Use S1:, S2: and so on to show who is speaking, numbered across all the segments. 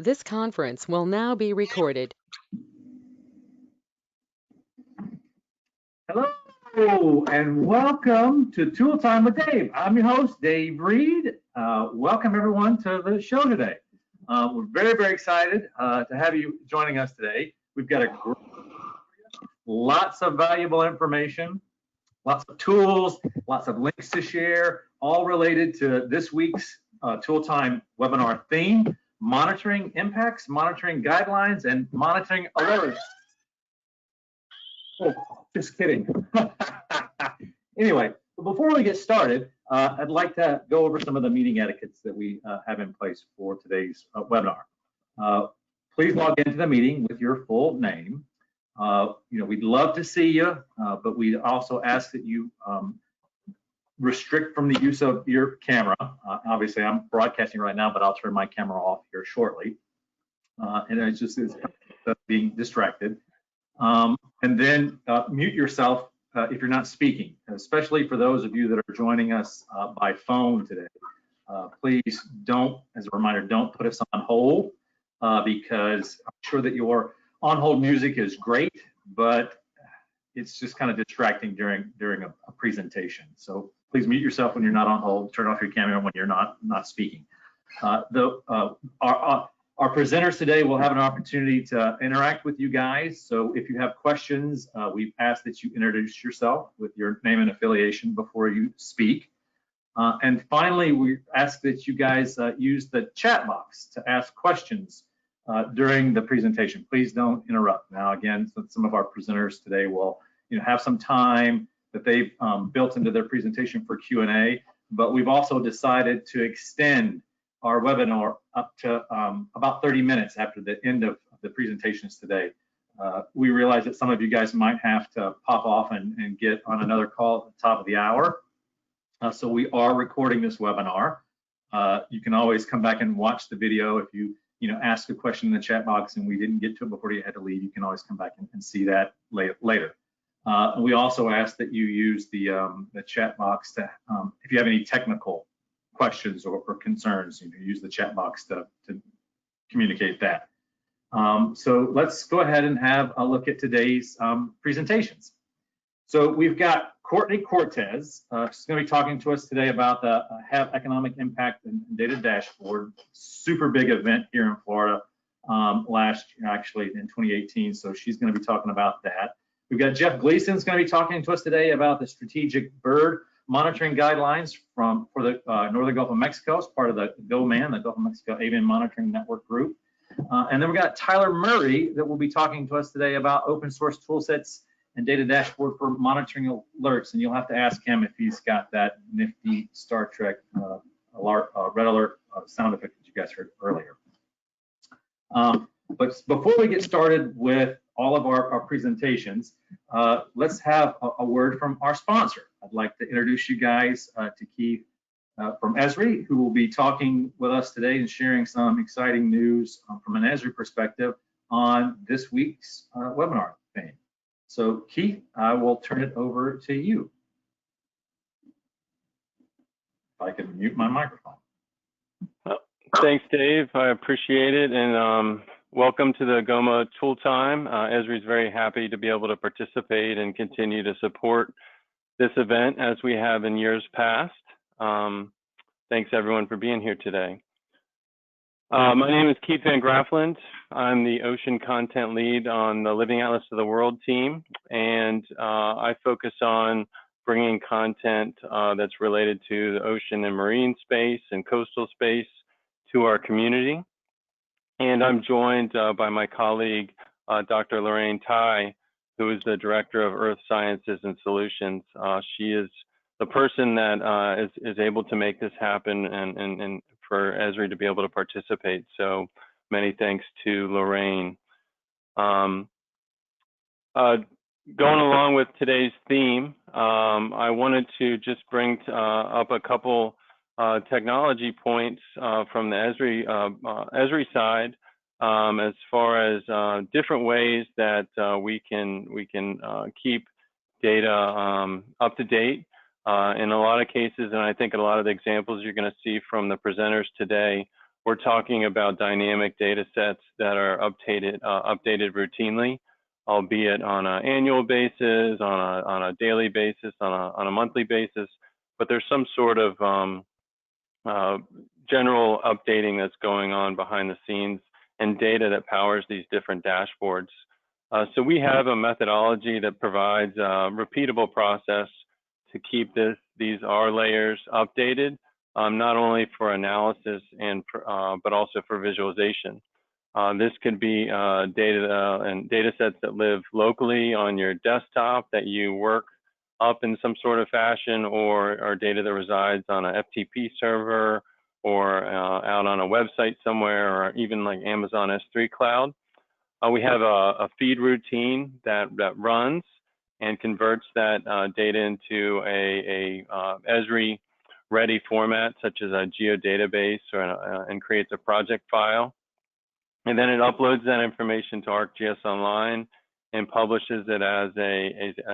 S1: This conference will now be recorded.
S2: Hello, and welcome to Tool Time with Dave. I'm your host, Dave Reed. Welcome everyone to the show today. We're very, very excited to have you joining us today. We've got lots of valuable information, lots of tools, lots of links to share, all related to this week's Tool Time webinar theme: monitoring impacts, monitoring guidelines, and monitoring alerts. Oh, just kidding. Anyway, before we get started, I'd like to go over some of the meeting etiquettes that we have in place for today's webinar. Please log into the meeting with your full name. We'd love to see you, but we also ask that you restrict from the use of your camera. Obviously, I'm broadcasting right now, but I'll turn my camera off here shortly. And it's just being distracted. And then mute yourself if you're not speaking, especially for those of you that are joining us by phone today. Please don't, as a reminder, don't put us on hold because I'm sure that your on-hold music is great, but it's just kind of distracting during a presentation. So please mute yourself when you're not on hold. Turn off your camera when you're not speaking. Our presenters today will have an opportunity to interact with you guys. So if you have questions, we ask that you introduce yourself with your name and affiliation before you speak. And finally, we ask that you guys use the chat box to ask questions during the presentation. Please don't interrupt. Now, again, some of our presenters today will have some time that they've built into their presentation for Q&A, but we've also decided to extend our webinar up to about 30 minutes after the end of the presentations today. We realize that some of you guys might have to pop off and get on another call at the top of the hour. So we are recording this webinar. You can always come back and watch the video. If you ask a question in the chat box and we didn't get to it before you had to leave, you can always come back and see that later. We also ask that you use the chat box to, if you have any technical questions or concerns, use the chat box to communicate that. So let's go ahead and have a look at today's presentations. So we've got Courtney Cortez. She's going to be talking to us today about the Have Economic Impact and Data Dashboard. Super big event here in Florida last year, actually in 2018. So she's going to be talking about that. We've got Jeff Gleason's going to be talking to us today about the strategic bird monitoring guidelines for the Northern Gulf of Mexico as part of the GOMAN, the Gulf of Mexico Avon Monitoring Network Group. And then we've got Tyler Murray that will be talking to us today about open source tool sets and data dashboard for monitoring alerts. And you'll have to ask him if he's got that nifty Star Trek red alert sound effect that you guys heard earlier. But before we get started with all of our presentations, let's have a word from our sponsor. I'd like to introduce you guys to Keith from Esri, who will be talking with us today and sharing some exciting news from an Esri perspective on this week's webinar theme. So Keith, I will turn it over to you. If I can mute my microphone.
S3: Thanks, Dave. I appreciate it. And welcome to the GOMA Tool Time. Esri is very happy to be able to participate and continue to support this event as we have in years past. Thanks everyone for being here today. My name is Keith Van Graafland. I'm the Ocean Content Lead on the Living Atlas of the World team, and I focus on bringing content that's related to the ocean and marine space and coastal space to our community. And I'm joined by my colleague, Dr. Lorraine Tai, who is the Director of Earth Sciences and Solutions. She is the person that is able to make this happen and for Esri to be able to participate. So many thanks to Lorraine. Going along with today's theme, I wanted to just bring up a couple technology points from the Esri side, as far as different ways that we can keep data up to date. In a lot of cases, and I think a lot of the examples you're going to see from the presenters today we're talking about dynamic data sets that are updated routinely, albeit on an annual basis, on a daily basis, on a monthly basis, but there's some sort of general updating that's going on behind the scenes and data that powers these different dashboards. So we have a methodology that provides a repeatable process to keep these R layers updated, not only for analysis but also for visualization. This could be data and data sets that live locally on your desktop that you work up in some sort of fashion, or data that resides on an FTP server, or out on a website somewhere, or even like Amazon S3 cloud. We have a feed routine that runs and converts that data into a Esri ready format, such as a geodatabase, and creates a project file. And then it uploads that information to ArcGIS Online and publishes it as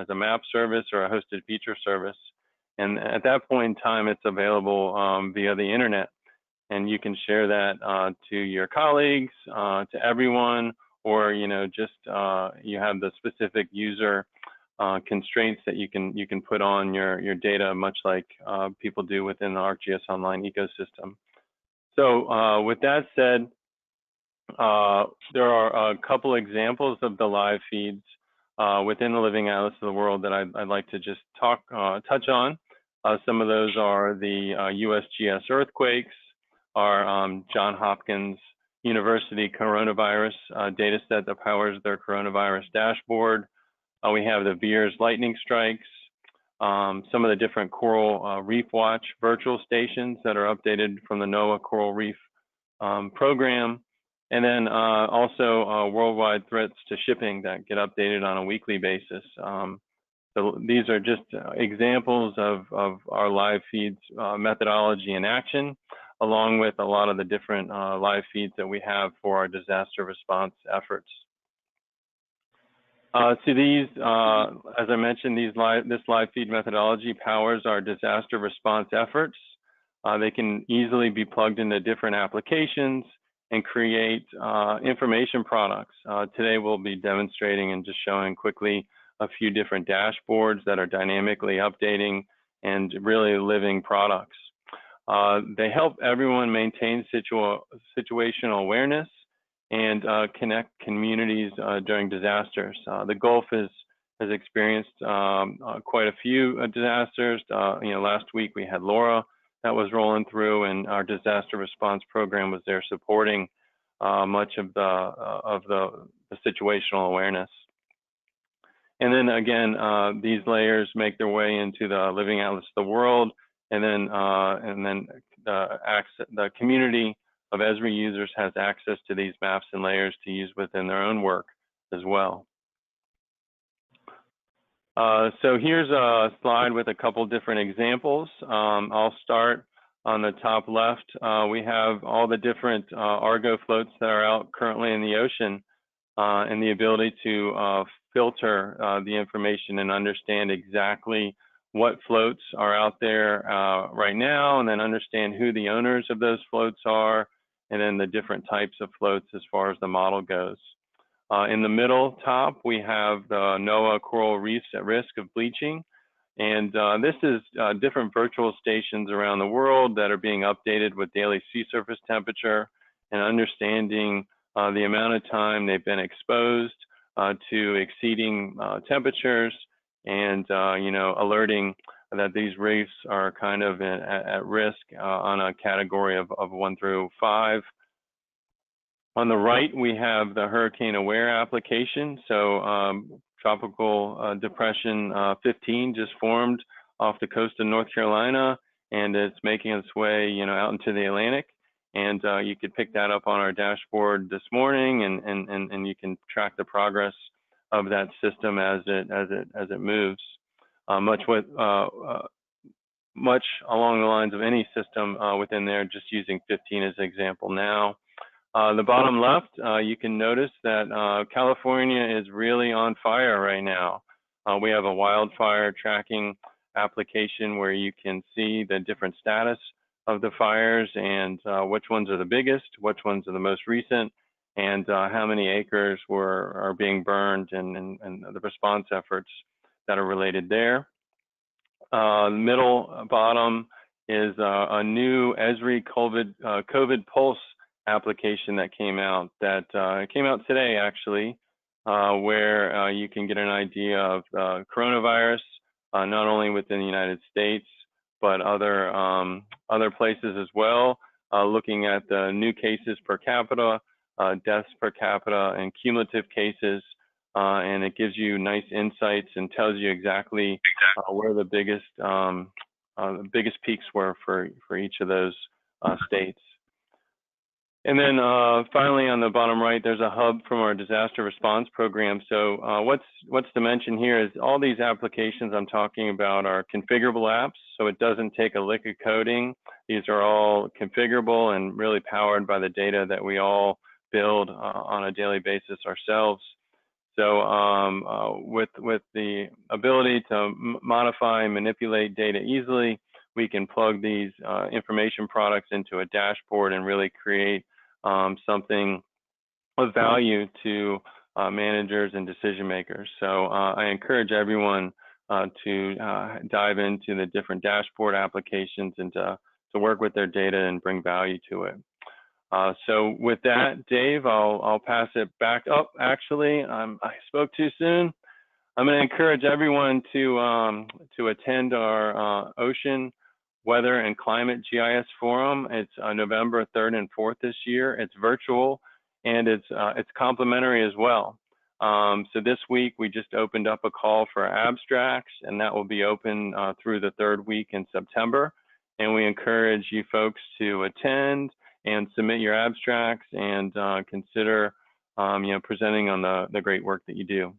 S3: a map service or a hosted feature service. And at that point in time, it's available via the internet. And you can share that to your colleagues, to everyone, or just you have the specific user constraints that you can put on your data, much like people do within the ArcGIS Online ecosystem. So with that said, there are a couple examples of the live feeds within the Living Atlas of the World that I'd like to just touch on. Some of those are the USGS earthquakes, our Johns Hopkins University coronavirus data set that powers their coronavirus dashboard. We have the VIIRS lightning strikes, some of the different coral reef watch virtual stations that are updated from the Noaa Coral Reef program. And then also worldwide threats to shipping that get updated on a weekly basis. So these are just examples of our live feeds methodology in action, along with a lot of the different live feeds that we have for our disaster response efforts. So these, as I mentioned, this live feed methodology powers our disaster response efforts. They can easily be plugged into different applications and create information products. Today we'll be demonstrating and just showing quickly a few different dashboards that are dynamically updating and really living products. They help everyone maintain situational awareness and connect communities during disasters. The Gulf has experienced quite a few disasters. Last week we had Laura that was rolling through, and our disaster response program was there supporting much of the situational awareness. And then again, these layers make their way into the Living Atlas of the World, and then the community of Esri users has access to these maps and layers to use within their own work as well. So here's a slide with a couple different examples. I'll start on the top left. We have all the different Argo floats that are out currently in the ocean, and the ability to filter the information and understand exactly what floats are out there right now, and then understand who the owners of those floats are, and then the different types of floats as far as the model goes. In the middle top, we have the Noaa Coral Reefs at Risk of Bleaching. And this is different virtual stations around the world that are being updated with daily sea surface temperature and understanding the amount of time they've been exposed to exceeding temperatures, and alerting that these reefs are kind of at risk on a category of 1 through 5. On the right, we have the Hurricane Aware application. So Tropical Depression 15 just formed off the coast of North Carolina, and it's making its way, out into the Atlantic. And you could pick that up on our dashboard this morning, and you can track the progress of that system as it moves. Much along the lines of any system within there, just using 15 as an example now. The bottom left, you can notice that California is really on fire right now. We have a wildfire tracking application where you can see the different status of the fires and which ones are the biggest, which ones are the most recent, and how many acres are being burned, and the response efforts that are related there. Middle bottom is a new Esri COVID Pulse application that came out. It came out today, actually, where you can get an idea of coronavirus, not only within the United States, but other places as well, looking at the new cases per capita, deaths per capita, and cumulative cases. And it gives you nice insights and tells you exactly where the biggest peaks were for each of those states. And then finally, on the bottom right, there's a hub from our disaster response program. So what's to mention here is all these applications I'm talking about are configurable apps. So it doesn't take a lick of coding. These are all configurable and really powered by the data that we all build on a daily basis ourselves. So with the ability to modify and manipulate data easily, we can plug these information products into a dashboard and really create something of value to managers and decision makers. So I encourage everyone to dive into the different dashboard applications and to work with their data and bring value to it. So with that, Dave, I'll pass it back up. Actually, I spoke too soon. I'm going to encourage everyone to attend our Ocean, Weather, and Climate GIS Forum. It's November 3rd and 4th this year. It's virtual, and it's complimentary as well. So this week, we just opened up a call for abstracts, and that will be open through the 3rd week in September. And we encourage you folks to attend and submit your abstracts and consider presenting on the great work that you do.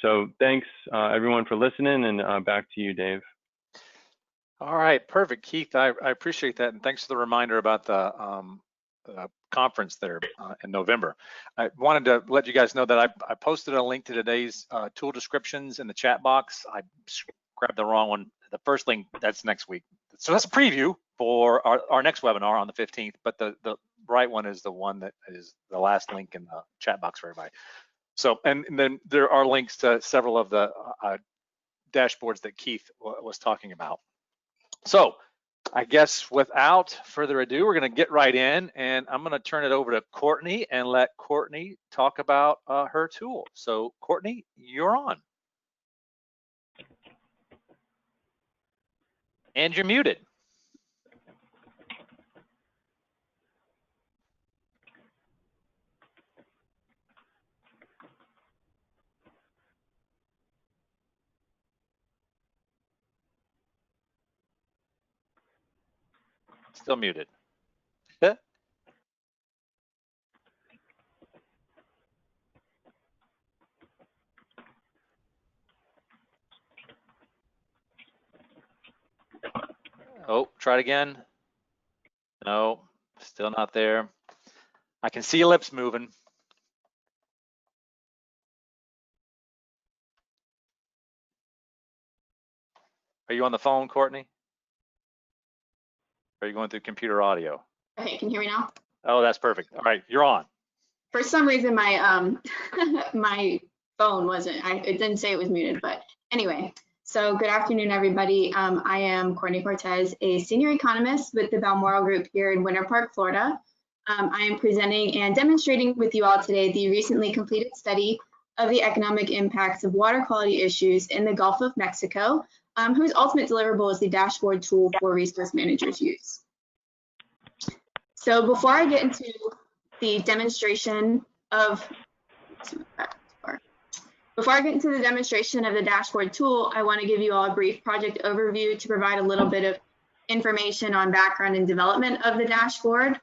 S3: So thanks everyone for listening, and back to you, Dave.
S4: All right, perfect, Keith. I appreciate that, and thanks for the reminder about the conference there in November. I wanted to let you guys know that I posted a link to today's tool descriptions in the chat box. I grabbed the wrong one. The first link, that's next week. So that's a preview for our next webinar on the 15th, but the right one is the one that is the last link in the chat box for everybody. So, and then there are links to several of the dashboards that Keith was talking about. So I guess without further ado, we're going to get right in, and I'm going to turn it over to Courtney and let Courtney talk about her tool. So Courtney, you're on. And you're muted. Still muted. Oh, try it again. No, still not there. I can see your lips moving. Are you on the phone, Courtney? Or are you going through computer audio?
S5: Okay, can you hear me now?
S4: Oh, that's perfect. All right, you're on.
S5: For some reason, my my phone wasn't. It didn't say it was muted, but anyway. So good afternoon, everybody. I am Courtney Cortez, a senior economist with the Balmoral Group here in Winter Park, Florida. I am presenting and demonstrating with you all today the recently completed study of the economic impacts of water quality issues in the Gulf of Mexico, whose ultimate deliverable is the dashboard tool for resource managers use. So before I get into the demonstration of the dashboard tool, I want to give you all a brief project overview to provide a little bit of information on background and development of the dashboard.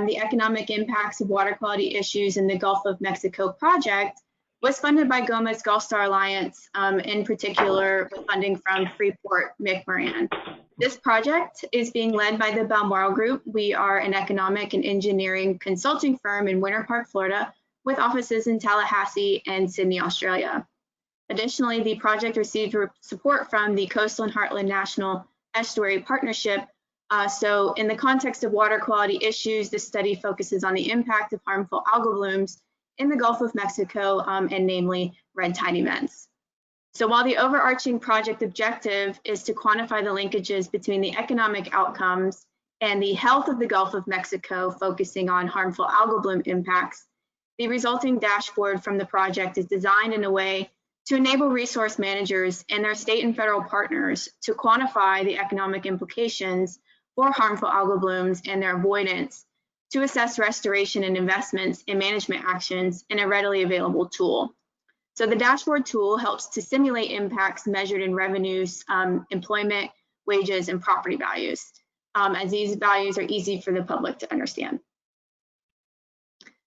S5: The economic impacts of water quality issues in the Gulf of Mexico project was funded by GOMA's Gulf Star Alliance, in particular with funding from Freeport McMoran. This project is being led by the Balmoral Group. We are an economic and engineering consulting firm in Winter Park, Florida, with offices in Tallahassee and Sydney, Australia. Additionally, the project received support from the Coastal and Heartland National Estuary Partnership, So in the context of water quality issues, this study focuses on the impact of harmful algal blooms in the Gulf of Mexico, and namely red tide events. So while the overarching project objective is to quantify the linkages between the economic outcomes and the health of the Gulf of Mexico, focusing on harmful algal bloom impacts, the resulting dashboard from the project is designed in a way to enable resource managers and their state and federal partners to quantify the economic implications for harmful algal blooms and their avoidance, to assess restoration and investments and management actions in a readily available tool. So the dashboard tool helps to simulate impacts measured in revenues, employment, wages, and property values, as these values are easy for the public to understand.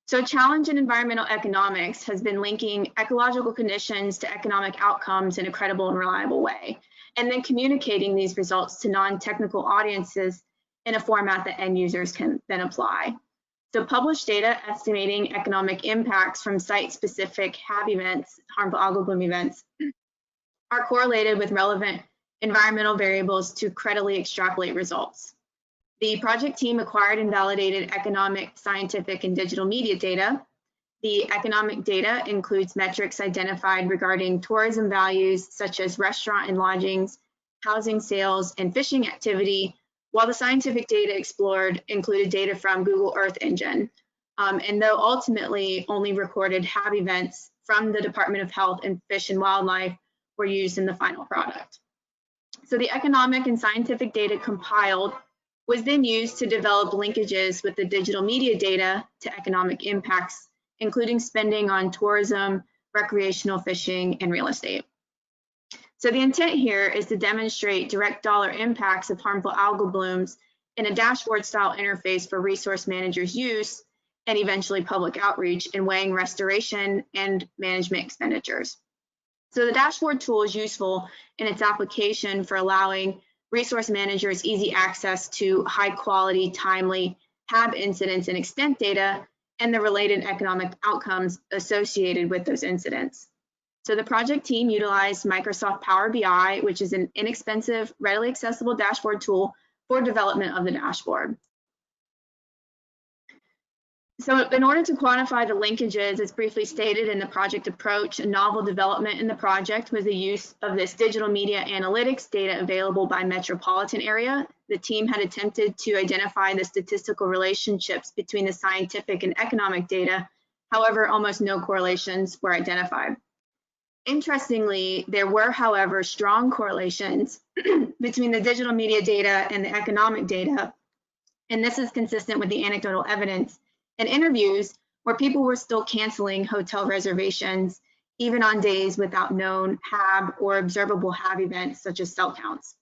S5: So a challenge in environmental economics has been linking ecological conditions to economic outcomes in a credible and reliable way, and then communicating these results to non-technical audiences in a format that end users can then apply. So published data estimating economic impacts from site-specific HAB events, harmful algal bloom events, are correlated with relevant environmental variables to credibly extrapolate results. The project team acquired and validated economic, scientific, and digital media data. The economic data includes metrics identified regarding tourism values such as restaurant and lodgings, housing sales, and fishing activity, while the scientific data explored included data from Google Earth Engine, and though ultimately only recorded HAB events from the Department of Health and Fish and Wildlife were used in the final product. So the economic and scientific data compiled was then used to develop linkages with the digital media data to economic impacts, including spending on tourism, recreational fishing, and real estate. So the intent here is to demonstrate direct dollar impacts of harmful algal blooms in a dashboard style interface for resource managers' use and eventually public outreach in weighing restoration and management expenditures. So the dashboard tool is useful in its application for allowing resource managers easy access to high quality, timely HAB incidents and extent data and the related economic outcomes associated with those incidents. So the project team utilized Microsoft Power BI, which is an inexpensive, readily accessible dashboard tool for development of the dashboard. So in order to quantify the linkages, as briefly stated in the project approach, a novel development in the project was the use of this digital media analytics data available by metropolitan area. The team had attempted to identify the statistical relationships between the scientific and economic data. However, almost no correlations were identified. Interestingly, there were, however, strong correlations between the digital media data and the economic data, and this is consistent with the anecdotal evidence and interviews where people were still canceling hotel reservations, even on days without known HAB or observable HAB events such as cell counts.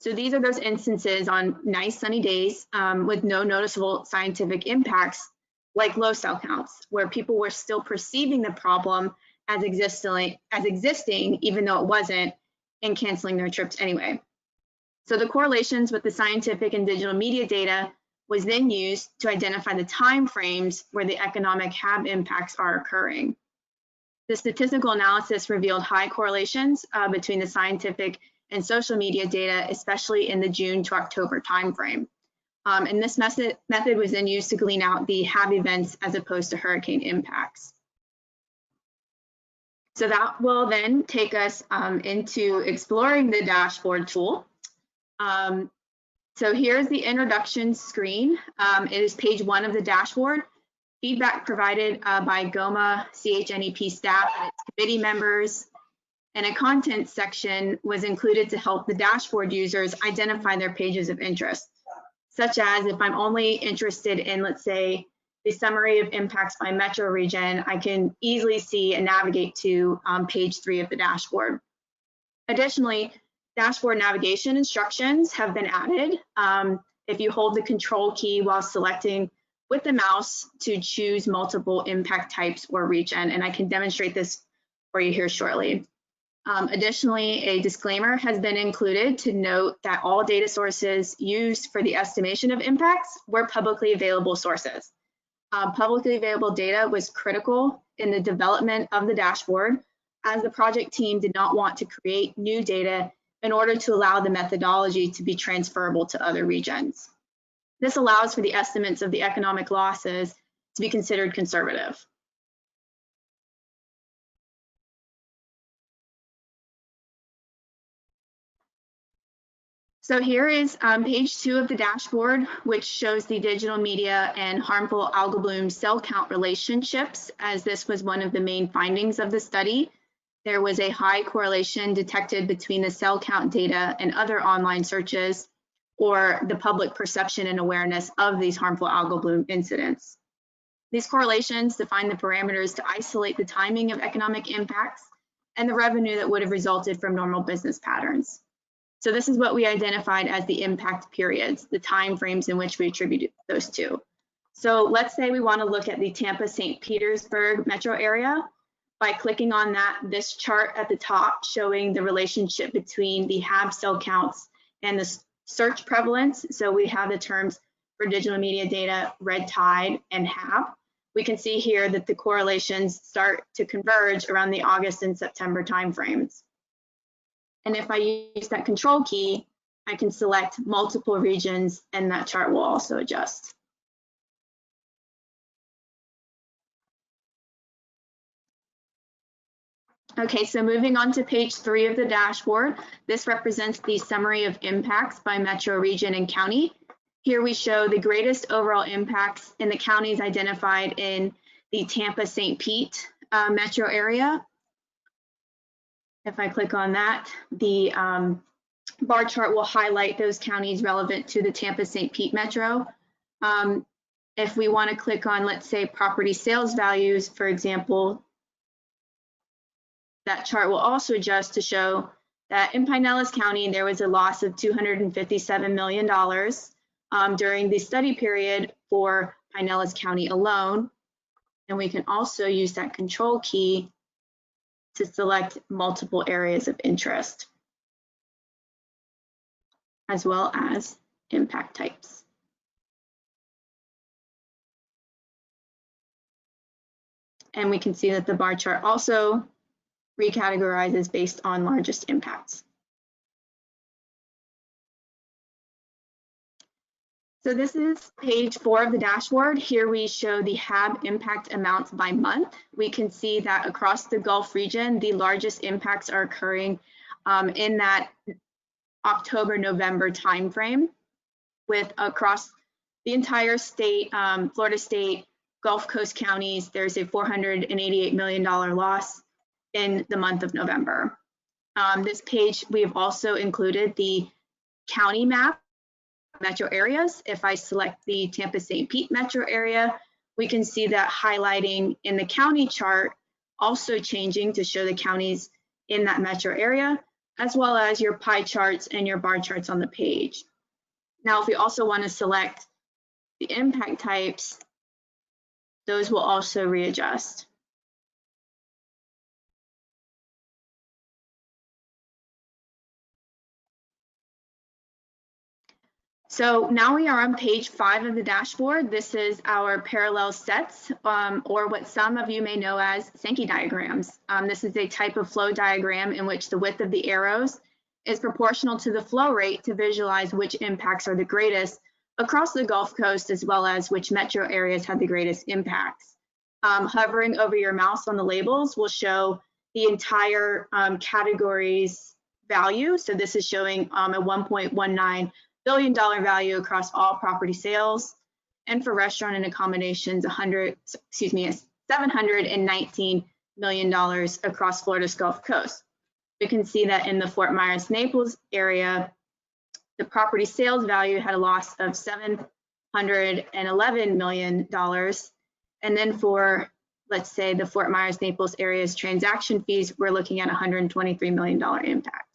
S5: So these are those instances on nice sunny days with no noticeable scientific impacts, like low cell counts, where people were still perceiving the problem as existing, even though it wasn't, and canceling their trips anyway. So the correlations with the scientific and digital media data was then used to identify the time frames where the economic HAB impacts are occurring. The statistical analysis revealed high correlations between the scientific and social media data, especially in the June to October timeframe. And this method was then used to glean out the HAB events as opposed to hurricane impacts. So that will then take us into exploring the dashboard tool. So here's the introduction screen. It is page 1 of the dashboard. Feedback provided by GOMA CHNEP staff and its committee members, and a content section was included to help the dashboard users identify their pages of interest, such as if I'm only interested in, let's say, the summary of impacts by metro region, I can easily see and navigate to page 3 of the dashboard. Additionally, dashboard navigation instructions have been added. If you hold the control key while selecting with the mouse to choose multiple impact types or region, and I can demonstrate this for you here shortly. Additionally, a disclaimer has been included to note that all data sources used for the estimation of impacts were publicly available sources. Publicly available data was critical in the development of the dashboard, as the project team did not want to create new data in order to allow the methodology to be transferable to other regions. This allows for the estimates of the economic losses to be considered conservative. So here is page 2 of the dashboard, which shows the digital media and harmful algal bloom cell count relationships, as this was one of the main findings of the study. There was a high correlation detected between the cell count data and other online searches, or the public perception and awareness of these harmful algal bloom incidents. These correlations define the parameters to isolate the timing of economic impacts and the revenue that would have resulted from normal business patterns. So this is what we identified as the impact periods, the time frames in which we attributed those to. So let's say we want to look at the Tampa-St. Petersburg metro area. By clicking on this chart at the top showing the relationship between the HAB cell counts and the search prevalence. So we have the terms for digital media data, red tide and HAB. We can see here that the correlations start to converge around the August and September timeframes. And if I use that control key, I can select multiple regions and that chart will also adjust. Okay, so moving on to page 3 of the dashboard, this represents the summary of impacts by metro region and county. Here we show the greatest overall impacts in the counties identified in the Tampa-St. Pete metro area. If I click on that, the bar chart will highlight those counties relevant to the Tampa-St. Pete metro. If we want to click on, let's say, property sales values, for example, that chart will also adjust to show that in Pinellas County, there was a loss of $257 million during the study period for Pinellas County alone. And we can also use that control key to select multiple areas of interest, as well as impact types. And we can see that the bar chart also recategorizes based on largest impacts. So this is page 4 of the dashboard. Here we show the HAB impact amounts by month. We can see that across the Gulf region, the largest impacts are occurring in that October-November timeframe, with across the entire state, Florida state, Gulf Coast counties, there's a $488 million loss in the month of November. This page, we have also included the county map, metro areas. If I select the Tampa-St. Pete metro area, we can see that highlighting in the county chart, also changing to show the counties in that metro area, as well as your pie charts and your bar charts on the page. Now, if we also want to select the impact types, those will also readjust. So now we are on page 5 of the dashboard. This is our parallel sets, or what some of you may know as Sankey diagrams. This is a type of flow diagram in which the width of the arrows is proportional to the flow rate to visualize which impacts are the greatest across the Gulf Coast, as well as which metro areas had the greatest impacts. Hovering over your mouse on the labels will show the entire categories value. So this is showing a $1.19 billion value across all property sales, and for restaurant and accommodations, $719 million across Florida's Gulf Coast. We can see that in the Fort Myers Naples area, the property sales value had a loss of $711 million. And then for, let's say, the Fort Myers Naples area's transaction fees, we're looking at $123 million impact.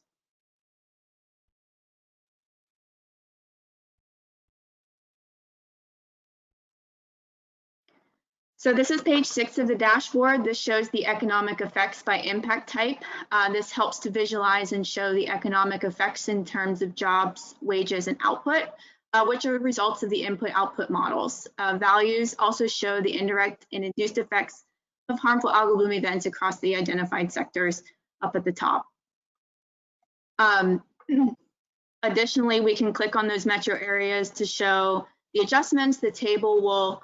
S5: So this is page 6 of the dashboard. This shows the economic effects by impact type. This helps to visualize and show the economic effects in terms of jobs, wages, and output, which are results of the input-output models. Values also show the indirect and induced effects of harmful algal bloom events across the identified sectors up at the top. Additionally, we can click on those metro areas to show the adjustments. The table will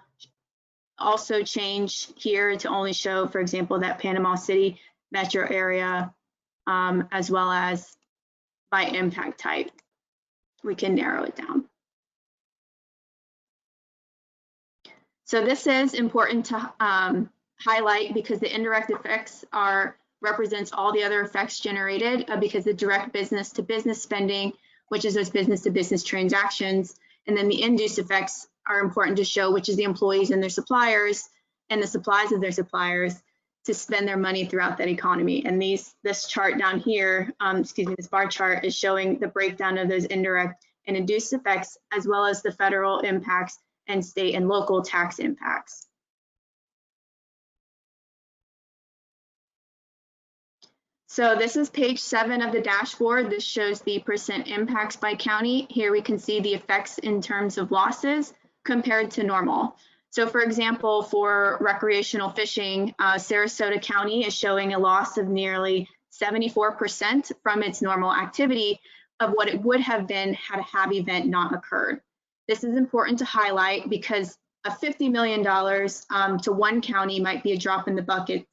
S5: also change here to only show, for example, that Panama City metro area, as well as by impact type. We can narrow it down. So this is important to highlight because the indirect effects represents all the other effects generated because the direct business to business spending, which is those business to business transactions, and then the induced effects are important to show, which is the employees and their suppliers and the supplies of their suppliers to spend their money throughout that economy. And this chart down here, this bar chart is showing the breakdown of those indirect and induced effects, as well as the federal impacts and state and local tax impacts. So this is page 7 of the dashboard. This shows the percent impacts by county. Here we can see the effects in terms of losses compared to normal. So for example, for recreational fishing, Sarasota County is showing a loss of nearly 74% from its normal activity of what it would have been had a HAB event not occurred. This is important to highlight because a $50 million to one county might be a drop in the bucket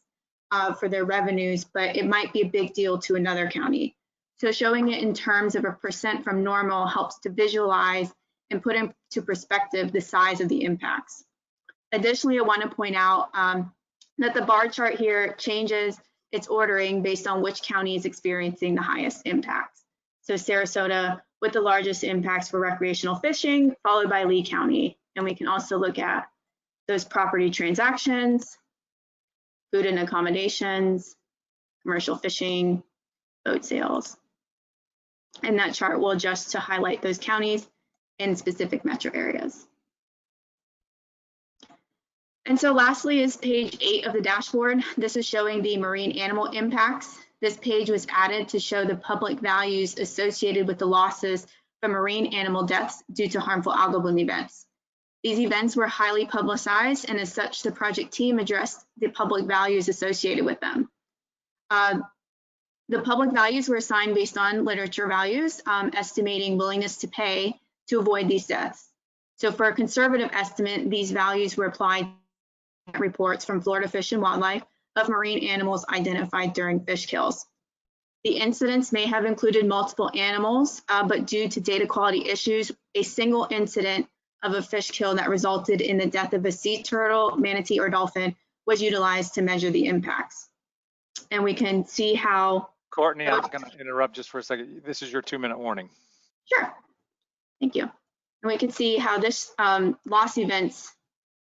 S5: for their revenues, but it might be a big deal to another county. So showing it in terms of a percent from normal helps to visualize and put into perspective the size of the impacts. Additionally, I want to point out that the bar chart here changes its ordering based on which county is experiencing the highest impacts. So Sarasota with the largest impacts for recreational fishing, followed by Lee County. And we can also look at those property transactions, food and accommodations, commercial fishing, boat sales. And that chart will adjust to highlight those counties in specific metro areas. And so lastly is page 8 of the dashboard. This is showing the marine animal impacts. This page was added to show the public values associated with the losses from marine animal deaths due to harmful algal bloom events. These events were highly publicized, and as such, the project team addressed the public values associated with them. The public values were assigned based on literature values, estimating willingness to pay to avoid these deaths. So for a conservative estimate, these values were applied to reports from Florida Fish and Wildlife of marine animals identified during fish kills. The incidents may have included multiple animals, but due to data quality issues, a single incident of a fish kill that resulted in the death of a sea turtle, manatee, or dolphin was utilized to measure the impacts. And we can see how—
S4: Courtney, I'm going to interrupt just for a second. This is your 2-minute warning.
S5: Sure. Thank you. And we can see how this loss events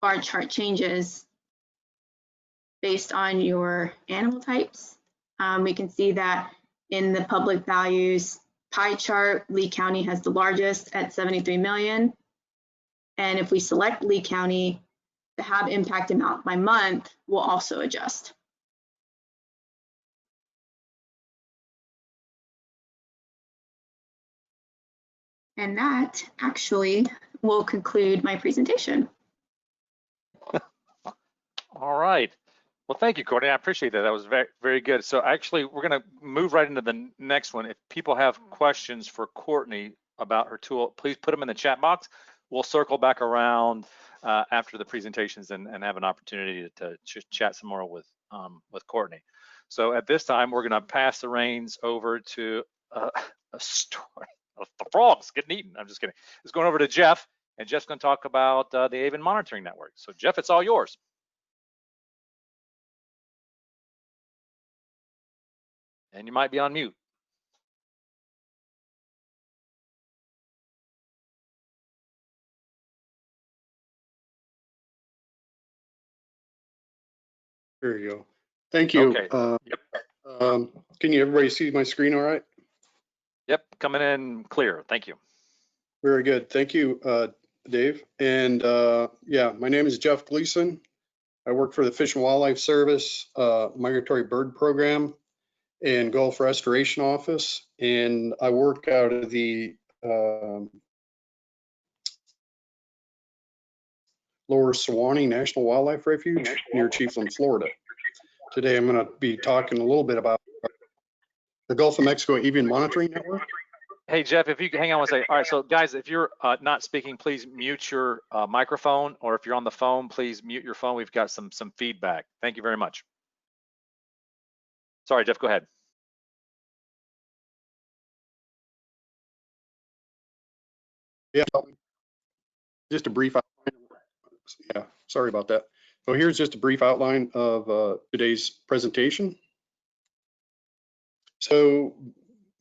S5: bar chart changes based on your animal types. We can see that in the public values pie chart, Lee County has the largest at 73 million. And if we select Lee County, the HAB impact amount by month will also adjust. And that actually will conclude my presentation.
S4: All right. Well, thank you, Courtney. I appreciate that. That was very, very good. So actually, we're going to move right into the next one. If people have questions for Courtney about her tool, please put them in the chat box. We'll circle back around after the presentations and have an opportunity to chat some more with Courtney. So at this time, we're going to pass the reins over to a story of the frogs getting eaten. I'm just kidding. It's going over to Jeff, and Jeff's going to talk about the Avon monitoring network. So Jeff, it's all yours. And you might be on mute.
S6: There you go. Thank you.
S4: Okay.
S6: Yep. Can you everybody see my screen all right?
S4: Yep, coming in clear. Thank you.
S6: Very good. Thank you, Dave. And yeah, my name is Jeff Gleason. I work for the Fish and Wildlife Service Migratory Bird Program and Gulf Restoration Office. And I work out of the Lower Suwannee National Wildlife Refuge near Chiefland, Florida. Today, I'm going to be talking a little bit about the Gulf of Mexico Avian Monitoring Network
S4: Hey, Jeff, if you could hang on one second. All right, so guys, if you're not speaking, please mute your microphone, or if you're on the phone, please mute your phone. We've got some feedback. Thank you very much. Sorry, Jeff, go ahead.
S6: Yeah, just a brief outline. Yeah, sorry about that. So here's just a brief outline of today's presentation. So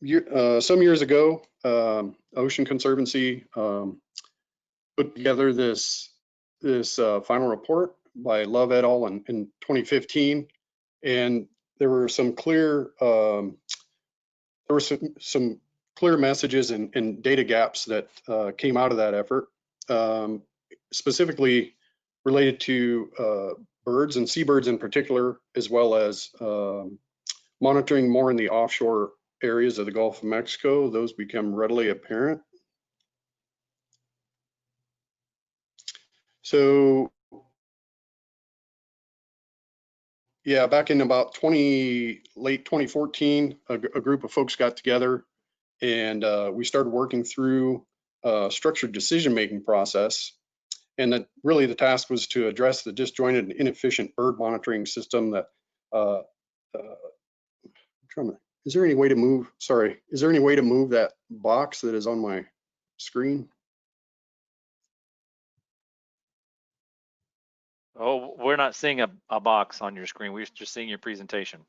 S6: some years ago, Ocean Conservancy put together this final report by Love et al. in 2015, and there were some clear some clear messages and data gaps that came out of that effort, specifically related to birds and seabirds in particular, as well as monitoring more in the offshore areas of the Gulf of Mexico. Those become readily apparent. So yeah, back in about late 2014, a group of folks got together and we started working through a structured decision-making process. And that really the task was to address the disjointed and inefficient bird monitoring system that, is there any way to move, sorry, is there any way to move that box that is on my screen?
S4: Oh, we're not seeing a box on your screen. We're just seeing your presentation.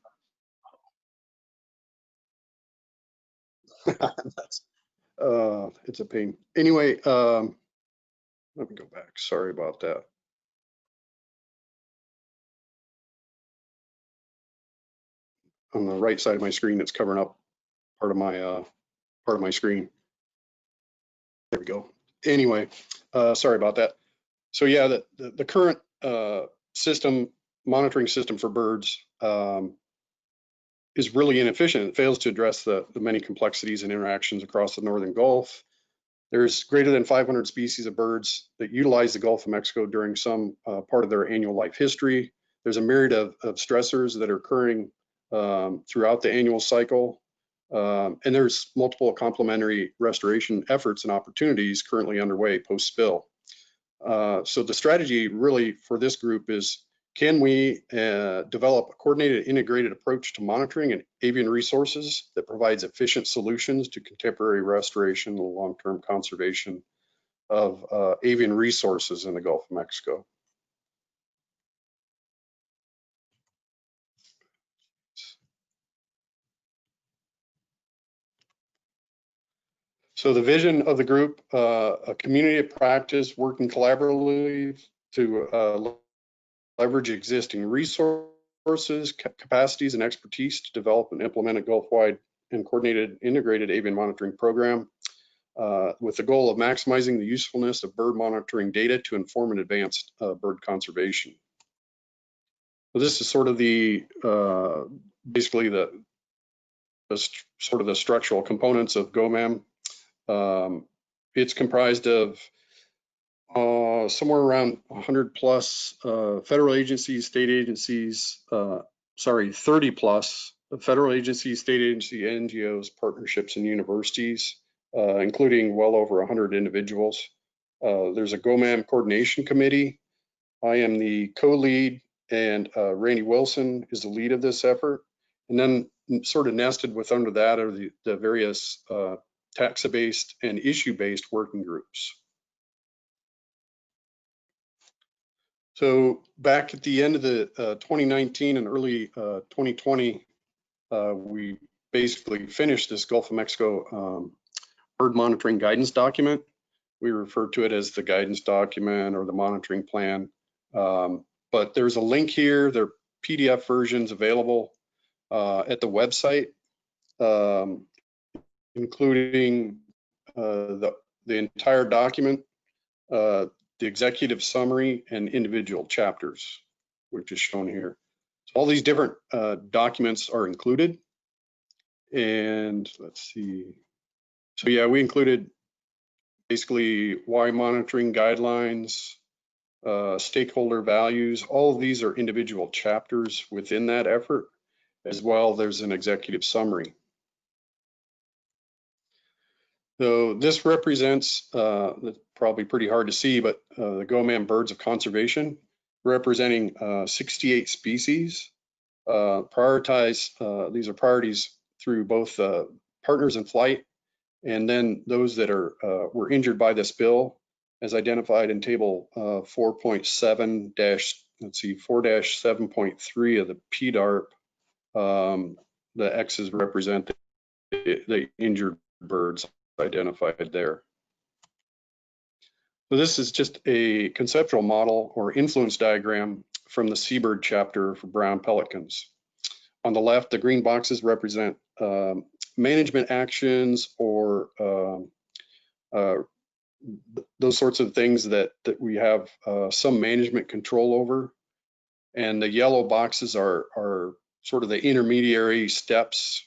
S6: It's a pain. Anyway, let me go back. Sorry about that. On the right side of my screen, it's covering up part of my screen. There we go. Anyway, sorry about that. So yeah, the current monitoring system for birds is really inefficient. It fails to address the many complexities and interactions across the Northern Gulf. There's greater than 500 species of birds that utilize the Gulf of Mexico during some part of their annual life history. There's a myriad of stressors that are occurring throughout the annual cycle. And there's multiple complementary restoration efforts and opportunities currently underway post-spill. So the strategy really for this group is, can we develop a coordinated, integrated approach to monitoring and avian resources that provides efficient solutions to contemporary restoration and long-term conservation of avian resources in the Gulf of Mexico? So the vision of the group, a community of practice working collaboratively to leverage existing resources, capacities, and expertise to develop and implement a Gulf-wide and coordinated integrated avian monitoring program with the goal of maximizing the usefulness of bird monitoring data to inform and advance bird conservation. So this is sort of the basically the sort of the structural components of GOMAM. It's comprised of somewhere around 100 plus federal agencies, state agencies, 30 plus federal agencies, state agency, NGOs, partnerships, and universities, including well over 100 individuals. There's a GOMAM coordination committee. I am the co-lead, and Randy Wilson is the lead of this effort. And then sort of nested with under that are the various taxa-based and issue-based working groups. So back at the end of the 2019 and early 2020, we basically finished this Gulf of Mexico bird monitoring guidance document. We refer to it as the guidance document or the monitoring plan. But there's a link here. There are PDF versions available at the website, including the entire document, the executive summary, and individual chapters, which is shown here. So all these different documents are included. And let's see. So yeah, we included basically why monitoring guidelines, stakeholder values. All of these are individual chapters within that effort. As well, there's an executive summary. So this represents, it's probably pretty hard to see, but the GOMAM birds of conservation, representing 68 species. These are priorities through both partners in flight and then those that were injured by this bill, as identified in table 4.7-7.3 of the PDARP. The X's represent the injured birds identified there. So this is just a conceptual model or influence diagram from the seabird chapter for brown pelicans. On the left, the green boxes represent management actions or those sorts of things that we have some management control over. And the yellow boxes are sort of the intermediary steps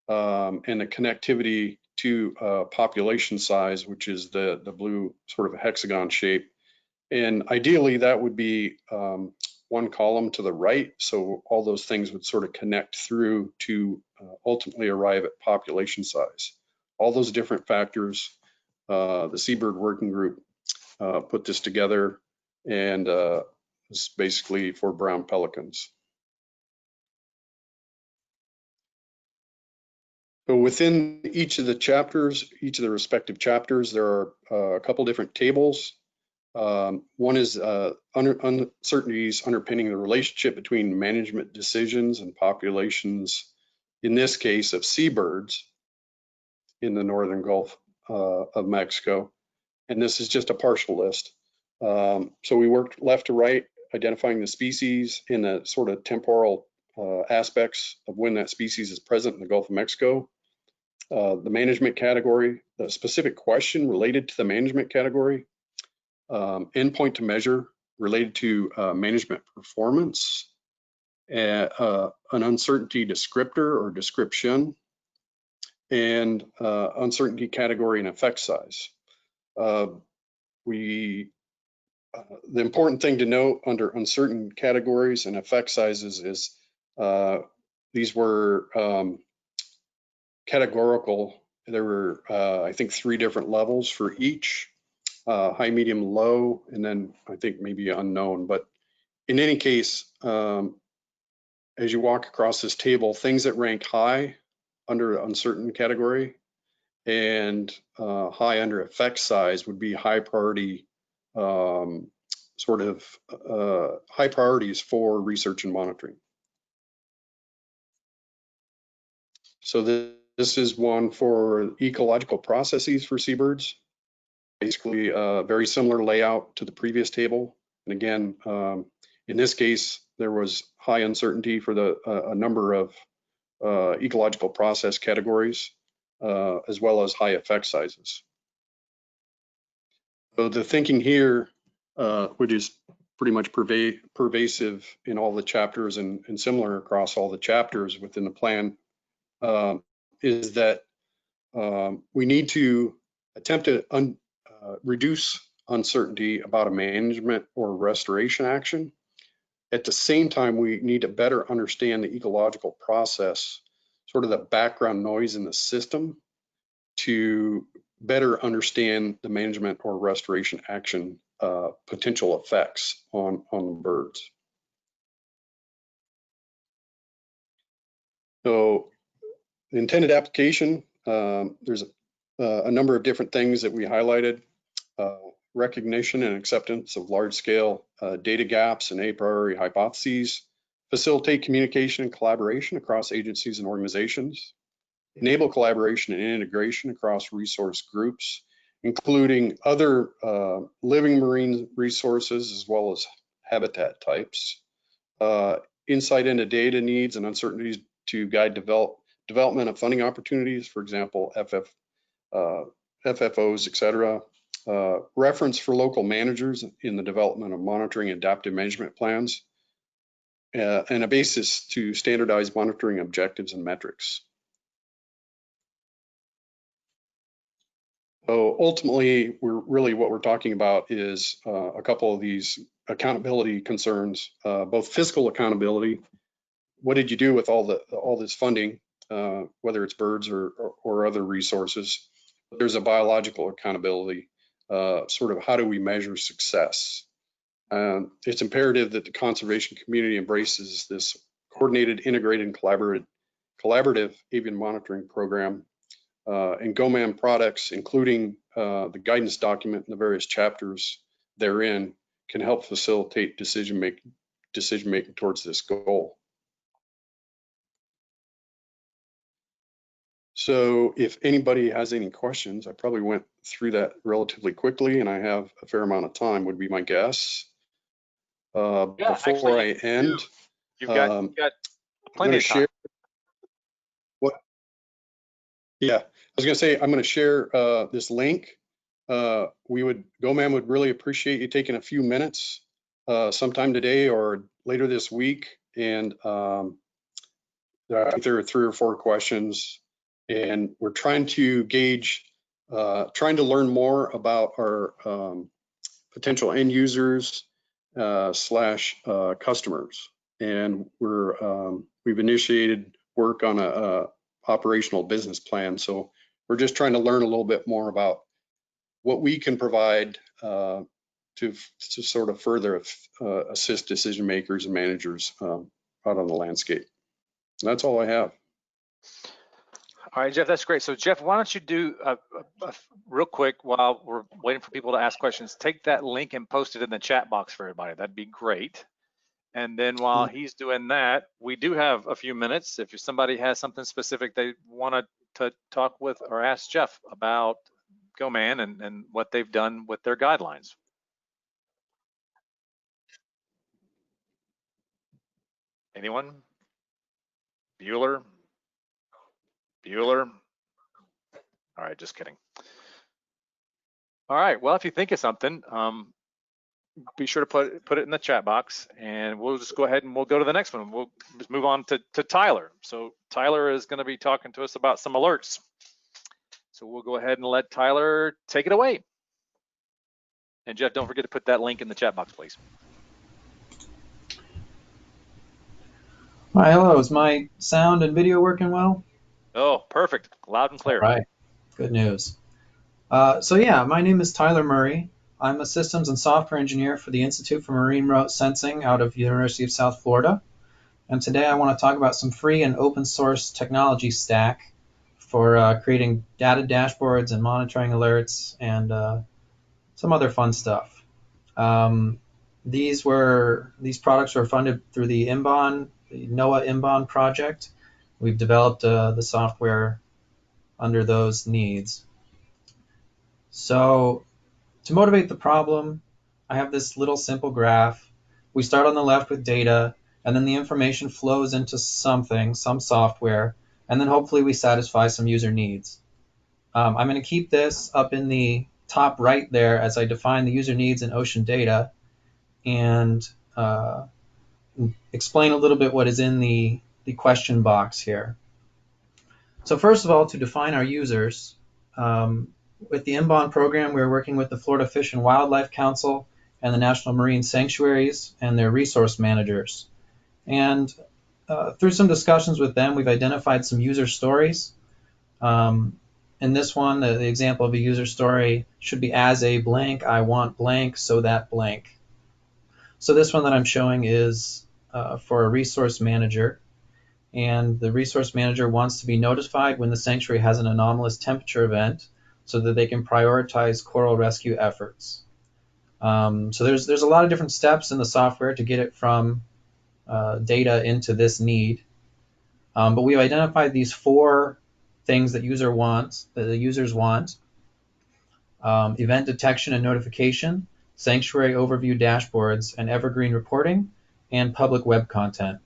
S6: and the connectivity to population size, which is the blue sort of hexagon shape. And ideally, that would be one column to the right. So all those things would sort of connect through to ultimately arrive at population size. All those different factors, the Seabird Working Group put this together, and it's basically for brown pelicans. So within each of the chapters, each of the respective chapters, there are a couple different tables. One is uncertainties underpinning the relationship between management decisions and populations, in this case of seabirds in the northern Gulf of Mexico. And this is just a partial list. So we worked left to right, identifying the species in the sort of temporal aspects of when that species is present in the Gulf of Mexico. The management category, the specific question related to the management category, endpoint to measure related to management performance, an uncertainty descriptor or description, and uncertainty category and effect size. The important thing to note under uncertain categories and effect sizes is these were categorical. There were, I think, 3 different levels for each, high, medium, low, and then I think maybe unknown. But in any case, as you walk across this table, things that rank high under uncertain category and high under effect size would be high priority, sort of high priorities for research and monitoring. So this is one for ecological processes for seabirds. Basically, a very similar layout to the previous table. And again, in this case, there was high uncertainty for a number of ecological process categories, as well as high effect sizes. So the thinking here, which is pretty much pervasive in all the chapters and similar across all the chapters within the plan, is that we need to attempt to reduce uncertainty about a management or restoration action. At the same time, we need to better understand the ecological process, sort of the background noise in the system, to better understand the management or restoration action potential effects on the birds. So the intended application, there's a number of different things that we highlighted. Recognition and acceptance of large-scale data gaps and a priori hypotheses, facilitate communication and collaboration across agencies and organizations, enable collaboration and integration across resource groups, including other living marine resources as well as habitat types, insight into data needs and uncertainties to guide development of funding opportunities, for example, FFOs, et cetera. Reference for local managers in the development of monitoring adaptive management plans, and a basis to standardize monitoring objectives and metrics. So ultimately, what we're talking about is a couple of these accountability concerns, both fiscal accountability. What did you do with all this funding, whether it's birds or other resources? there's a biological accountability, sort of how do we measure success? It's imperative that the conservation community embraces this coordinated, integrated, and collaborative avian monitoring program, and GOMAM products, including the guidance document and the various chapters therein, can help facilitate decision making towards this goal. So if anybody has any questions, I probably went through that relatively quickly, and I have a fair amount of time, would be my guess. Before
S4: actually,
S6: I end,
S4: you've got plenty of time.
S6: Yeah, I was going to say, I'm going to share this link. GOMAM would really appreciate you taking a few minutes sometime today or later this week. And I think there are 3 or 4 questions, and we're trying to gauge, trying to learn more about our potential end users slash customers. And we've initiated work on a operational business plan. So we're just trying to learn a little bit more about what we can provide to sort of further assist decision makers and managers out on the landscape. And that's all I have.
S4: All right, Jeff, that's great. So Jeff, why don't you do real quick while we're waiting for people to ask questions, take that link and post it in the chat box for everybody. That'd be great. And then while he's doing that, we do have a few minutes. If somebody has something specific they want to talk with or ask Jeff about GOMAM and what they've done with their guidelines. Anyone? Bueller? All right, just kidding. All right, well, if you think of something, be sure to put it in the chat box, and we'll just go ahead and we'll go to the next one. We'll just move on to Tyler. So Tyler is going to be talking to us about some alerts. So we'll go ahead and let Tyler take it away. And Jeff, don't forget to put that link in the chat box, please.
S7: Hi, hello. Is my sound and video working well?
S4: Oh, perfect. Loud and clear.
S7: All right. Good news. So yeah, my name is Tyler Murray. I'm a systems and software engineer for the Institute for Marine Remote Sensing out of the University of South Florida. And today I want to talk about some free and open source technology stack for creating data dashboards and monitoring alerts and some other fun stuff. These products were funded through the Noaa IMBON project. We've developed the software under those needs. So to motivate the problem, I have this little simple graph. We start on the left with data, and then the information flows into some software, and then hopefully we satisfy some user needs. I'm going to keep this up in the top right there as I define the user needs in ocean data and explain a little bit what is in the question box here. So first of all, to define our users, with the IMBON program, we're working with the Florida Fish and Wildlife Council and the National Marine Sanctuaries and their resource managers. And through some discussions with them, we've identified some user stories. In this one, the example of a user story should be as a blank, I want blank, so that blank. So this one that I'm showing is for a resource manager. And the resource manager wants to be notified when the sanctuary has an anomalous temperature event so that they can prioritize coral rescue efforts. So there's a lot of different steps in the software to get it from data into this need. But we've identified these 4 things that the users want. Event detection and notification, sanctuary overview dashboards, and evergreen reporting, and public web content.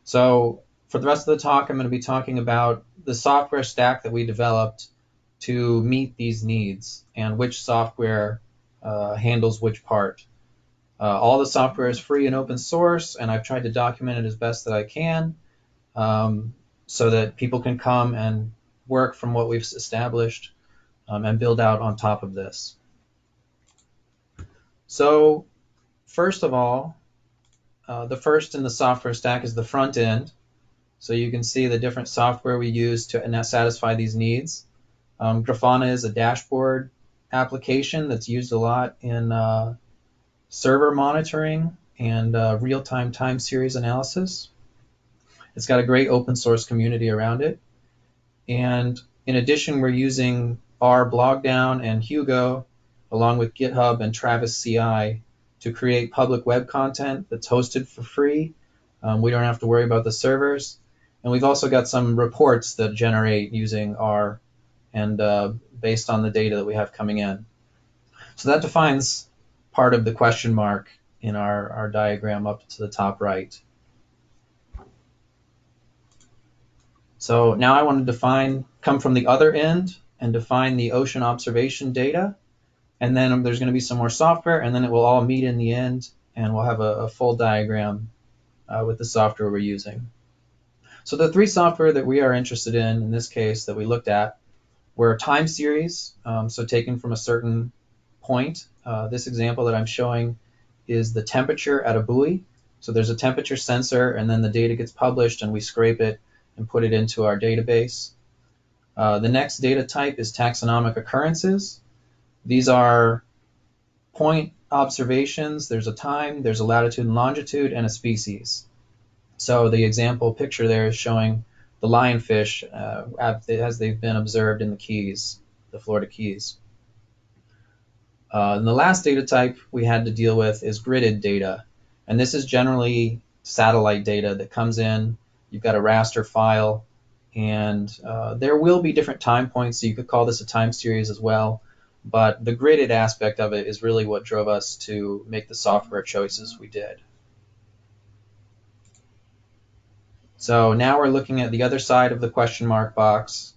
S7: So for the rest of the talk, I'm going to be talking about the software stack that we developed to meet these needs and which software handles which part. All the software is free and open source, and I've tried to document it as best that I can so that people can come and work from what we've established and build out on top of this. So first of all, the first in the software stack is the front end. So you can see the different software we use to satisfy these needs. Grafana is a dashboard application that's used a lot in server monitoring and real-time time series analysis. It's got a great open source community around it. And in addition, we're using R Blogdown and Hugo, along with GitHub and Travis CI, to create public web content that's hosted for free. We don't have to worry about the servers. And we've also got some reports that generate using R and based on the data that we have coming in. So that defines part of the question mark in our diagram up to the top right. So now I want to come from the other end and define the ocean observation data. And then there's going to be some more software, and then it will all meet in the end, and we'll have a full diagram with the software we're using. So the three software that we are interested in this case, that we looked at, were time series, so taken from a certain point. This example that I'm showing is the temperature at a buoy. So there's a temperature sensor, and then the data gets published, and we scrape it and put it into our database. The next data type is taxonomic occurrences. These are point observations. There's a time, there's a latitude and longitude, and a species. So the example picture there is showing the lionfish as they've been observed in the Keys, the Florida Keys. And the last data type we had to deal with is gridded data. And this is generally satellite data that comes in. You've got a raster file, and there will be different time points, so you could call this a time series as well. But the gridded aspect of it is really what drove us to make the software choices we did. So now we're looking at the other side of the question mark box,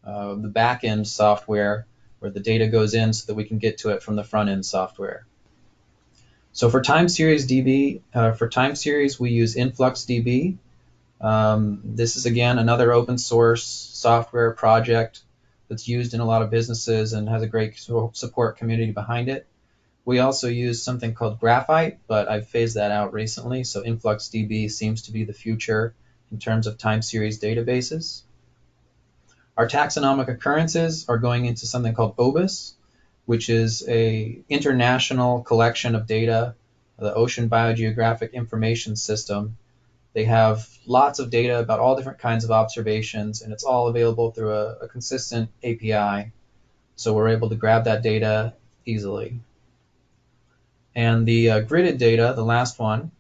S7: the back-end software, where the data goes in so that we can get to it from the front-end software. So for time series DB, we use InfluxDB. This is, again, another open source software project that's used in a lot of businesses and has a great support community behind it. We also use something called Graphite, but I've phased that out recently, so InfluxDB seems to be the future in terms of time series databases. Our taxonomic occurrences are going into something called OBIS, which is an international collection of data, the Ocean Biogeographic Information System. They have lots of data about all different kinds of observations, and it's all available through a consistent API. So we're able to grab that data easily. And the gridded data, the last one,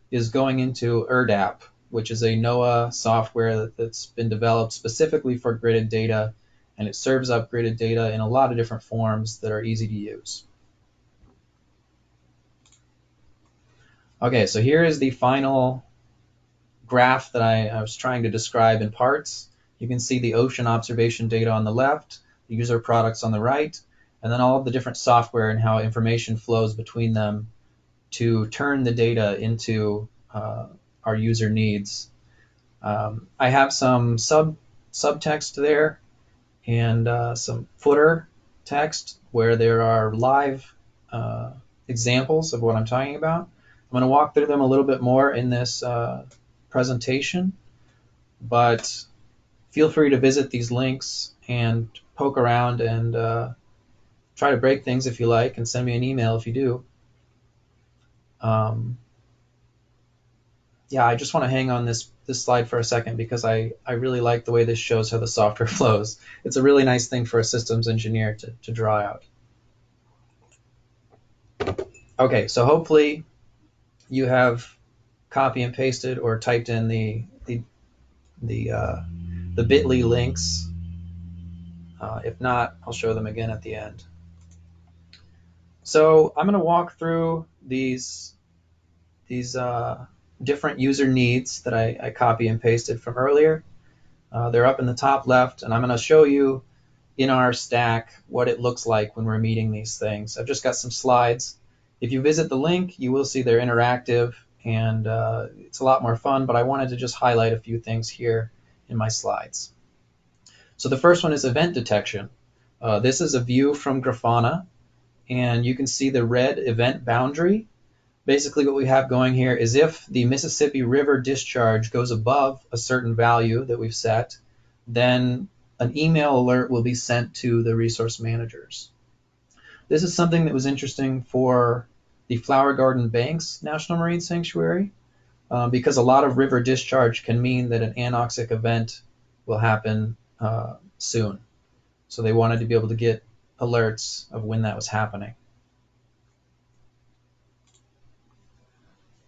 S7: is going into ERDAP, which is a Noaa software that's been developed specifically for gridded data, and it serves up gridded data in a lot of different forms that are easy to use. Okay, so here is the final graph that I was trying to describe in parts. You can see the ocean observation data on the left, the user products on the right, and then all of the different software and how information flows between them to turn the data into our user needs. I have some subtext there and some footer text where there are live examples of what I'm talking about. I'm going to walk through them a little bit more in this presentation, but feel free to visit these links and poke around and try to break things if you like, and send me an email if you do. Yeah, I just want to hang on this slide for a second because I really like the way this shows how the software flows. It's a really nice thing for a systems engineer to draw out. Okay, so hopefully you have copy and pasted or typed in the bit.ly links. If not, I'll show them again at the end. So I'm going to walk through these different user needs that I copy and pasted from earlier. They're up in the top left, and I'm going to show you in our stack what it looks like when we're meeting these things. I've just got some slides. If you visit the link, you will see they're interactive, and it's a lot more fun, but I wanted to just highlight a few things here in my slides. So the first one is event detection. This is a view from Grafana, and you can see the red event boundary. Basically what we have going here is if the Mississippi River discharge goes above a certain value that we've set, then an email alert will be sent to the resource managers. This is something that was interesting for the Flower Garden Banks National Marine Sanctuary, because a lot of river discharge can mean that an anoxic event will happen soon. So they wanted to be able to get alerts of when that was happening.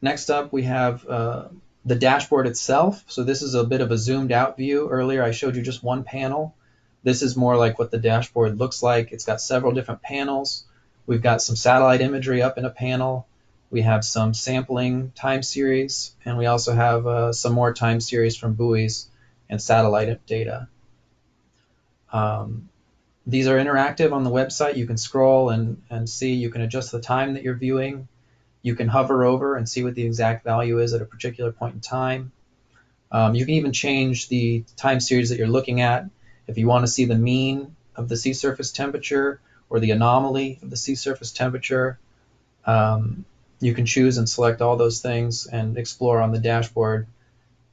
S7: Next up, we have the dashboard itself. So this is a bit of a zoomed out view. Earlier, I showed you just one panel. This is more like what the dashboard looks like. It's got several different panels. We've got some satellite imagery up in a panel. We have some sampling time series, and we also have some more time series from buoys and satellite data. These are interactive on the website. You can scroll and see. You can adjust the time that you're viewing. You can hover over and see what the exact value is at a particular point in time. You can even change the time series that you're looking at. If you want to see the mean of the sea surface temperature or the anomaly of the sea surface temperature, you can choose and select all those things and explore on the dashboard.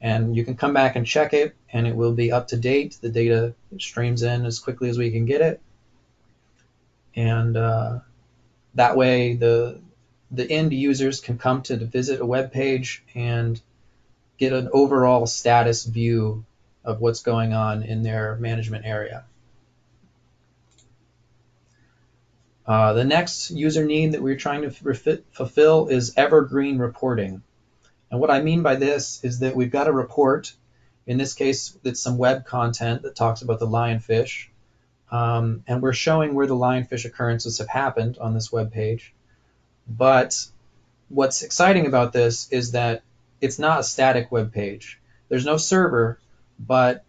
S7: And you can come back and check it, and it will be up to date. The data streams in as quickly as we can get it. And that way, the end users can come to visit a web page and get an overall status view of what's going on in their management area. The next user need that we're trying to fulfill is Evergreen Reporting. And what I mean by this is that we've got a report. In this case, it's some web content that talks about the lionfish. And we're showing where the lionfish occurrences have happened on this web page. But what's exciting about this is that it's not a static web page. There's no server, but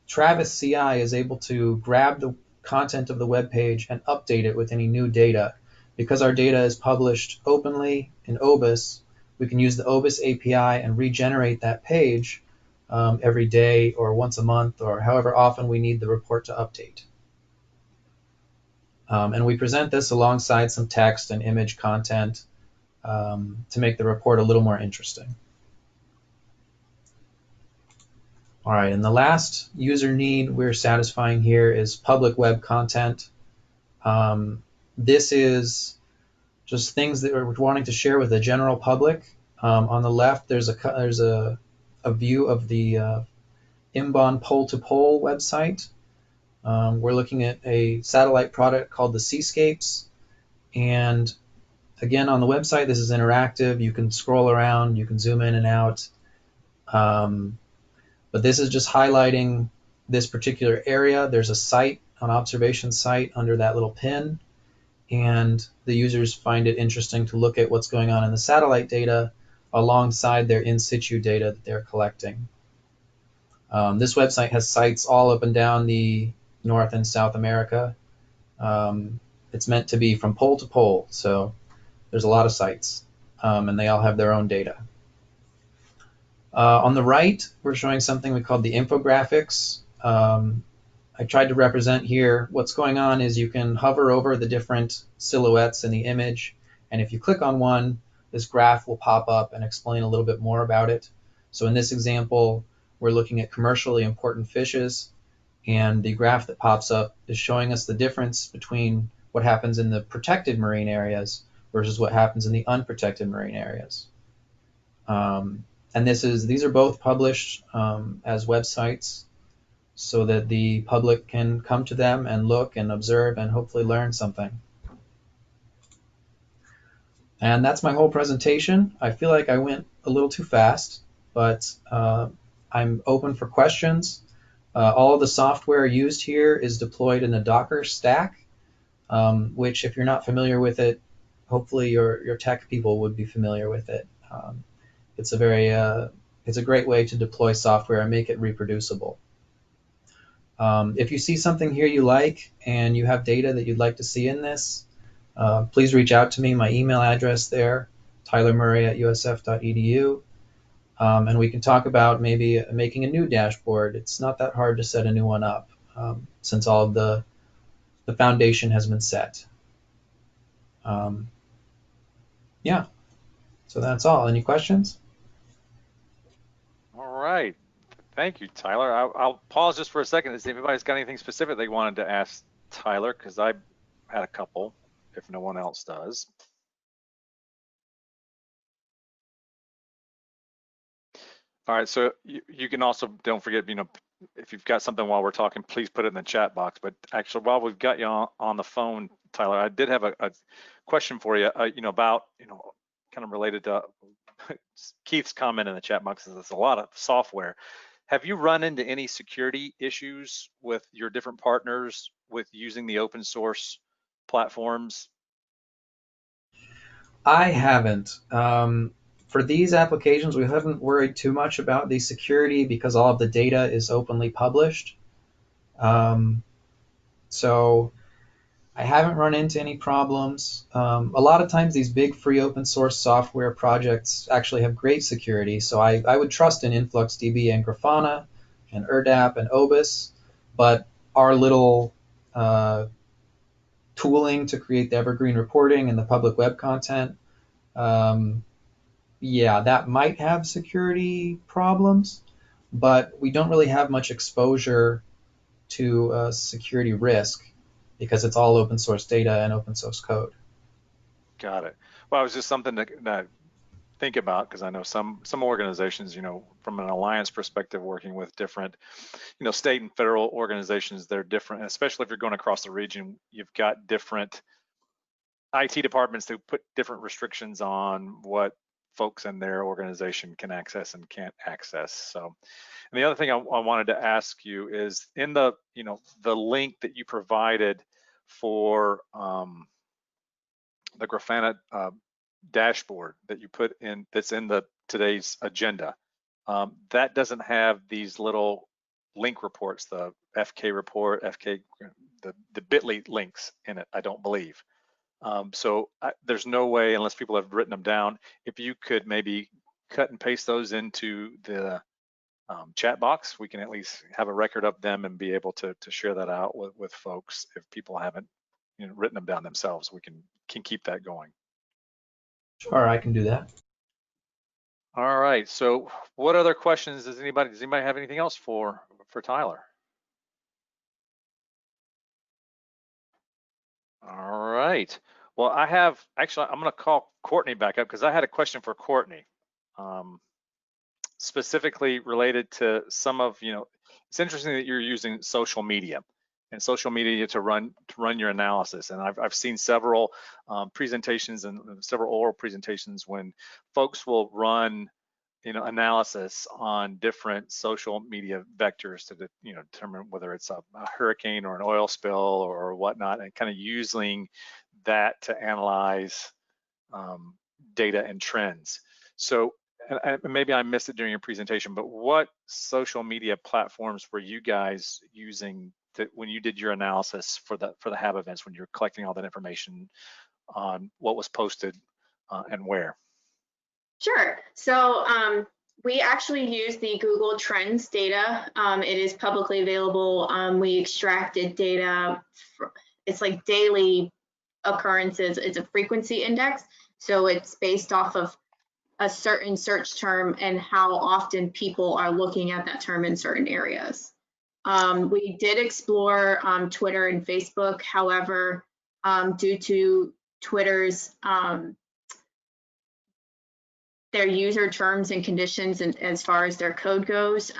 S7: Travis CI is able to grab the content of the web page and update it with any new data. Because our data is published openly in OBIS, we can use the OBIS API and regenerate that page every day or once a month or however often we need the report to update. And we present this alongside some text and image content to make the report a little more interesting. All right, and the last user need we're satisfying here is public web content. This is just things that we're wanting to share with the general public. On the left, there's a view of the Avon pole-to-pole website. We're looking at a satellite product called the Seascapes. And again, on the website, this is interactive. You can scroll around, you can zoom in and out. But this is just highlighting this particular area. There's a site, an observation site under that little pin. And the users find it interesting to look at what's going on in the satellite data alongside their in situ data that they're collecting. This website has sites all up and down the North and South America. It's meant to be from pole to pole, so there's a lot of sites, and they all have their own data. On the right, we're showing something we call the Infographics. I tried to represent here what's going on is you can hover over the different silhouettes in the image, and if you click on one, this graph will pop up and explain a little bit more about it. So in this example, we're looking at commercially important fishes, and the graph that pops up is showing us the difference between what happens in the protected marine areas versus what happens in the unprotected marine areas. And these are both published as websites so that the public can come to them and look and observe and hopefully learn something. And that's my whole presentation. I feel like I went a little too fast, but I'm open for questions. All of the software used here is deployed in a Docker stack, which if you're not familiar with it, hopefully your tech people would be familiar with it. It's a great way to deploy software and make it reproducible. If you see something here you like and you have data that you'd like to see in this, please reach out to me. My email address there, tylermurray@usf.edu, and we can talk about maybe making a new dashboard. It's not that hard to set a new one up since all of the foundation has been set. Yeah, so that's all. Any questions?
S4: All right. Thank you, Tyler. I'll pause just for a second to see if anybody's got anything specific they wanted to ask Tyler, because I had a couple, if no one else does. All right, so you can also, don't forget, if you've got something while we're talking, please put it in the chat box. But actually, while we've got you on the phone, Tyler, I did have a question for you, about, kind of related to Keith's comment in the chat box. There's a lot of software. Have you run into any security issues with your different partners with using the open source platforms?
S7: I haven't. For these applications, we haven't worried too much about the security because all of the data is openly published. So I haven't run into any problems. A lot of times these big free open source software projects actually have great security. So I would trust in InfluxDB and Grafana and ERDAP and OBIS, but our little tooling to create the Evergreen Reporting and the public web content, yeah, that might have security problems, but we don't really have much exposure to security risk because it's all open source data and open source code. Got
S4: it. Well, it was just something to think about, because I know some organizations, from an alliance perspective, working with different, state and federal organizations, they're different, especially if you're going across the region. You've got different IT departments that put different restrictions on what folks in their organization can access and can't access. So, and the other thing I wanted to ask you is, in the the link that you provided for the Grafana dashboard that you put in, that's in today's agenda, that doesn't have these little link reports, the FK report, the bit.ly links in it, I don't believe. So there's no way, unless people have written them down, if you could maybe cut and paste those into the chat box, we can at least have a record of them and be able to share that out with folks. If people haven't written them down themselves, we can keep that going.
S7: Sure, I can do that.
S4: All right, so what other questions does anybody have anything else for Tyler? All right. Well, I'm going to call Courtney back up, because I had a question for Courtney, specifically related to some of, it's interesting that you're using social media to run your analysis. And I've seen several presentations and several oral presentations when folks will run, analysis on different social media vectors to determine whether it's a hurricane or an oil spill or whatnot, and kind of using that to analyze data and trends. So maybe I missed it during your presentation, but what social media platforms were you guys using when you did your analysis for the HAB events, when you're collecting all that information on what was posted and where?
S5: Sure. So we actually use the Google Trends data. It is publicly available. We extracted data. It's like daily occurrences. It's a frequency index. So it's based off of a certain search term and how often people are looking at that term in certain areas. We did explore Twitter and Facebook. However, due to Twitter's their user terms and conditions, and as far as their code goes,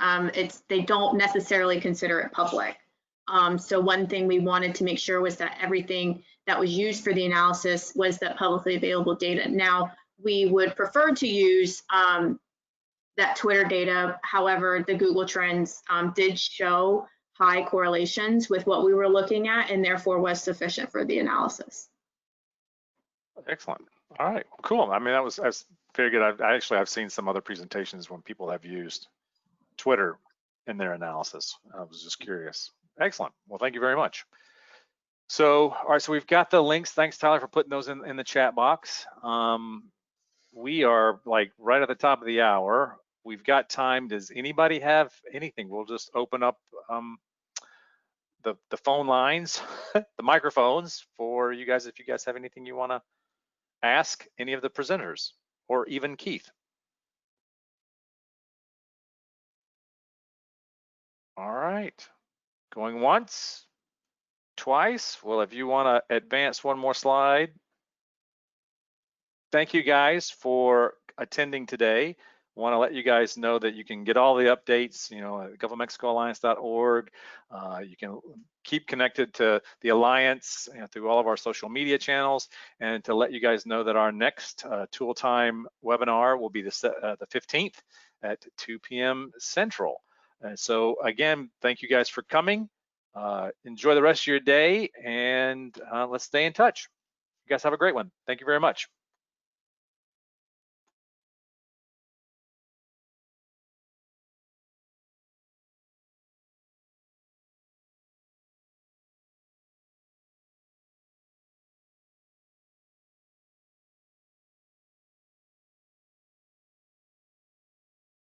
S5: they don't necessarily consider it public. So one thing we wanted to make sure was that everything that was used for the analysis was that publicly available data. Now, we would prefer to use that Twitter data. However, the Google Trends did show high correlations with what we were looking at, and therefore was sufficient for the analysis.
S4: Excellent. All right, cool. I mean, that was very good. I've seen some other presentations when people have used Twitter in their analysis. I was just curious. Excellent. Well, thank you very much. So, all right, so we've got the links. Thanks, Tyler, for putting those in the chat box. We are like right at the top of the hour. We've got time. Does anybody have anything? We'll just open up the phone lines, the microphones for you guys, if you guys have anything you want to ask any of the presenters, or even Keith. All right, going once, twice. Well, if you want to advance one more slide. Thank you guys for attending today. Want to let you guys know that you can get all the updates, at GulfOfMexicoAlliance.org. You can keep connected to the Alliance through all of our social media channels, and to let you guys know that our next Tool Time webinar will be the 15th at 2 p.m. Central. So again, thank you guys for coming. Enjoy the rest of your day, and let's stay in touch. You guys have a great one. Thank you very much.